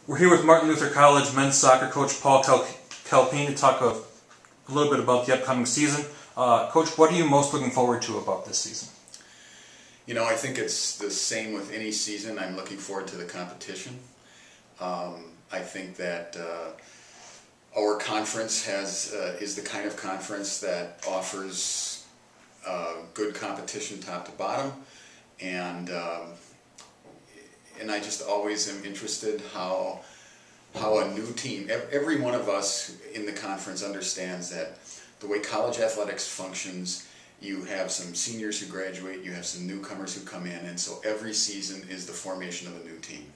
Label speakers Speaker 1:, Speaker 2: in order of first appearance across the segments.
Speaker 1: We're here with Martin Luther College men's soccer coach Paul Koelpin to talk a little bit about the upcoming season. Coach, what are you most looking forward to about this season?
Speaker 2: You know, I think it's the same with any season. I'm looking forward to the competition. I think that our conference is the kind of conference that offers good competition top to bottom, and I just always am interested how a new team, every one of us in the conference understands that the way college athletics functions, you have some seniors who graduate, you have some newcomers who come in, and so every season is the formation of a new team.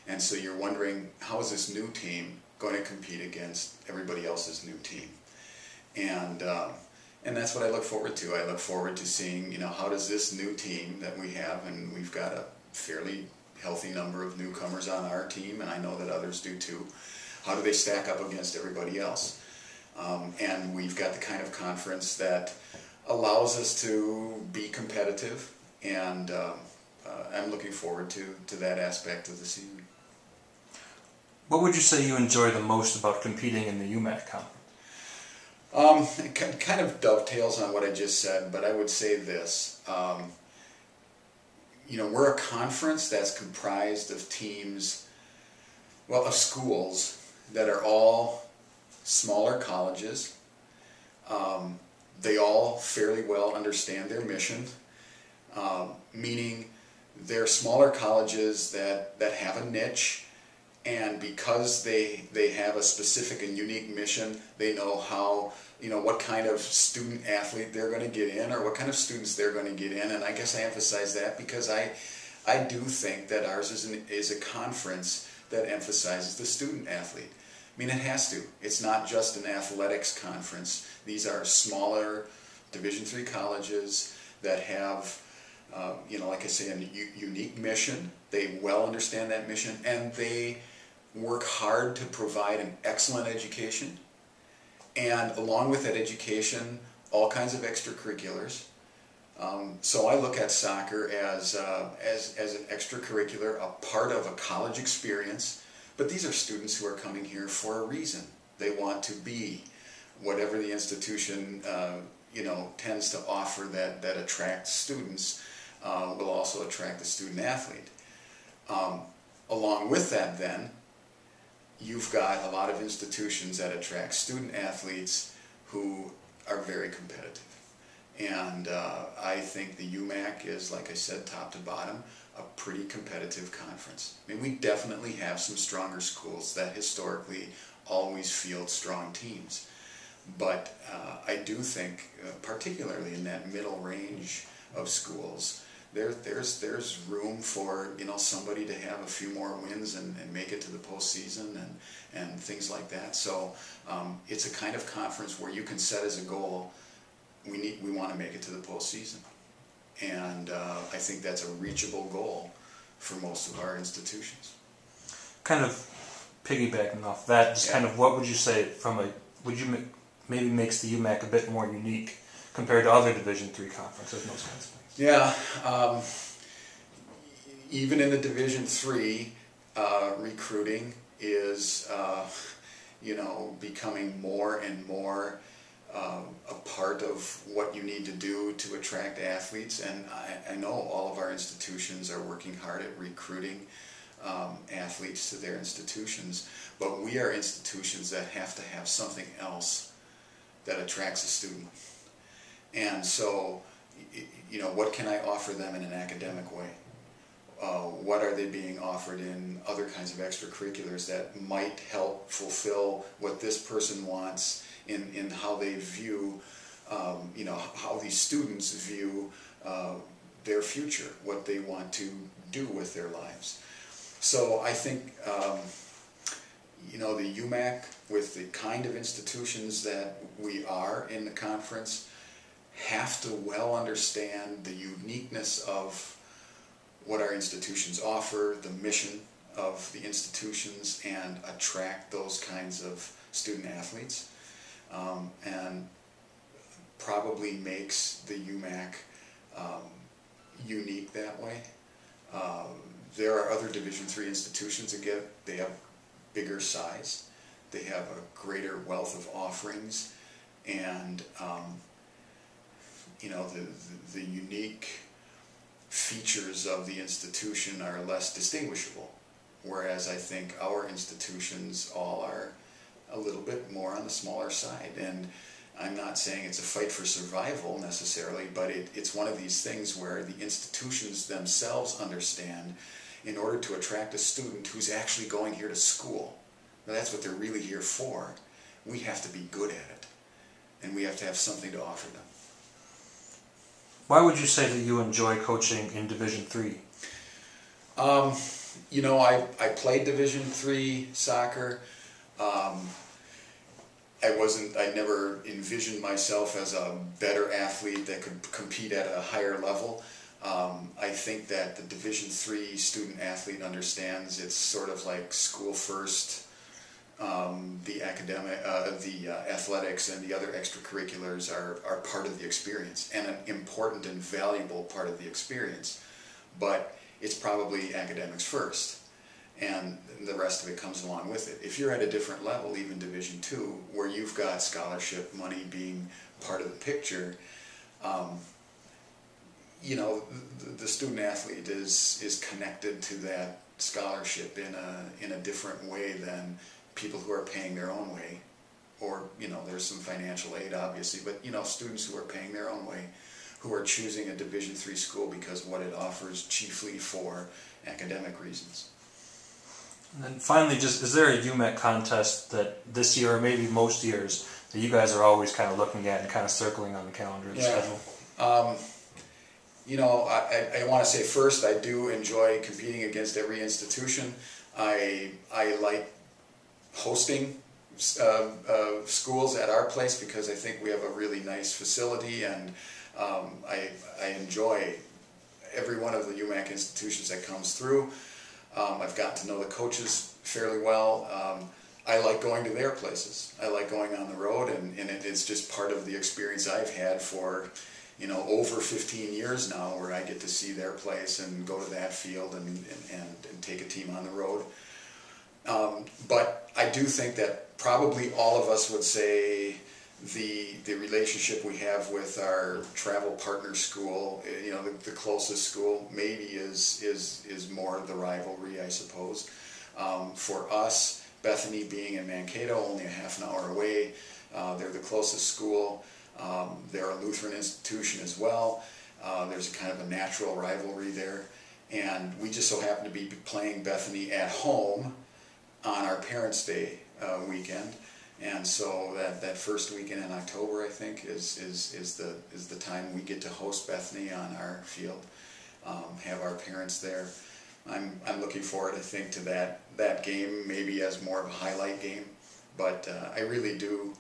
Speaker 2: And so you're wondering, how is this new team going to compete against everybody else's new team? And that's what I look forward to. I look forward to seeing, how does this new team that we have, and we've got a fairly healthy number of newcomers on our team, and I know that others do too, how do they stack up against everybody else? And we've got the kind of conference that allows us to be competitive, and I'm looking forward to that aspect of the season.
Speaker 1: What would you say you enjoy the most about competing in the UMAC conference?
Speaker 2: It kind of dovetails on what I just said, but I would say this. We're a conference that's comprised of teams, of schools that are all smaller colleges. They all fairly well understand their mission, meaning they're smaller colleges that have a niche, and because they have a specific and unique mission, they know how, what kind of student athlete they're going to get in, or what kind of students they're going to get in. And I guess I emphasize that because I do think that ours is a conference that emphasizes the student athlete. I mean, it has to. It's not just an athletics conference. These are smaller Division III colleges that have, like I say, a unique mission. They well understand that mission, and they work hard to provide an excellent education, and along with that education, all kinds of extracurriculars. So I look at soccer as an extracurricular, a part of a college experience. But these are students who are coming here for a reason. They want to be whatever the institution tends to offer that attracts students, will also attract the student athlete. Along with that, then, you've got a lot of institutions that attract student athletes who are very competitive. And I think the UMAC is, like I said, top to bottom, a pretty competitive conference. I mean, we definitely have some stronger schools that historically always field strong teams. But I do think, particularly in that middle range of schools, there's room for somebody to have a few more wins and make it to the postseason and things like that. So it's a kind of conference where you can set as a goal, we want to make it to the postseason. And I think that's a reachable goal for most of our institutions.
Speaker 1: Kind of piggybacking off that, just kind of what would you say maybe makes the UMAC a bit more unique compared to other Division III conferences and those kinds of things?
Speaker 2: Yeah, even in the Division III, recruiting is becoming more and more a part of what you need to do to attract athletes, and I know all of our institutions are working hard at recruiting athletes to their institutions, but we are institutions that have to have something else that attracts a student. And so, what can I offer them in an academic way? What are they being offered in other kinds of extracurriculars that might help fulfill what this person wants in how they view, how these students view their future, what they want to do with their lives. So I think, the UMAC, with the kind of institutions that we are in the conference, have to well understand the uniqueness of what our institutions offer, the mission of the institutions, and attract those kinds of student athletes. And probably makes the UMAC unique that way. There are other Division III institutions, again, they have bigger size. They have a greater wealth of offerings, and the unique features of the institution are less distinguishable. Whereas I think our institutions all are a little bit more on the smaller side. And I'm not saying it's a fight for survival necessarily, but it's one of these things where the institutions themselves understand, in order to attract a student who's actually going here to school, now that's what they're really here for, we have to be good at it. And we have to have something to offer them.
Speaker 1: Why would you say that you enjoy coaching in Division III?
Speaker 2: I played Division III soccer. I never envisioned myself as a better athlete that could compete at a higher level. I think that the Division III student athlete understands it's sort of like school first. The athletics and the other extracurriculars are part of the experience, and an important and valuable part of the experience. But it's probably academics first, and the rest of it comes along with it. If you're at a different level, even Division II, where you've got scholarship money being part of the picture, the student athlete is connected to that scholarship in a different way than people who are paying their own way, or there's some financial aid obviously, but students who are paying their own way, who are choosing a Division III school because what it offers chiefly for academic reasons.
Speaker 1: And then finally, is there a UMAC contest that this year, or maybe most years, that you guys are always kind of looking at and kind of circling on the calendar of the schedule?
Speaker 2: I want to say first, I do enjoy competing against every institution. I like hosting schools at our place because I think we have a really nice facility, and I enjoy every one of the UMAC institutions that comes through. I've gotten to know the coaches fairly well. I like going to their places. I like going on the road, and it's just part of the experience I've had for over 15 years now, where I get to see their place and go to that field and take a team on the road. But I do think that probably all of us would say the relationship we have with our travel partner school, the closest school, maybe is more the rivalry, I suppose. For us, Bethany being in Mankato, only a half an hour away, they're the closest school. They're a Lutheran institution as well. There's a kind of a natural rivalry there. And we just so happen to be playing Bethany at home on our Parents' Day weekend. And so that first weekend in October, I think, is the time we get to host Bethany on our field, have our parents there. I'm looking forward, I think, to that game, maybe as more of a highlight game. But I really do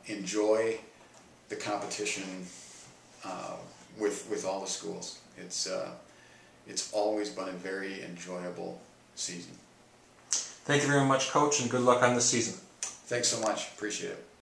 Speaker 2: enjoy the competition with all the schools. It's always been a very enjoyable season.
Speaker 1: Thank you very much, Coach, and good luck on this season.
Speaker 2: Thanks so much. Appreciate it.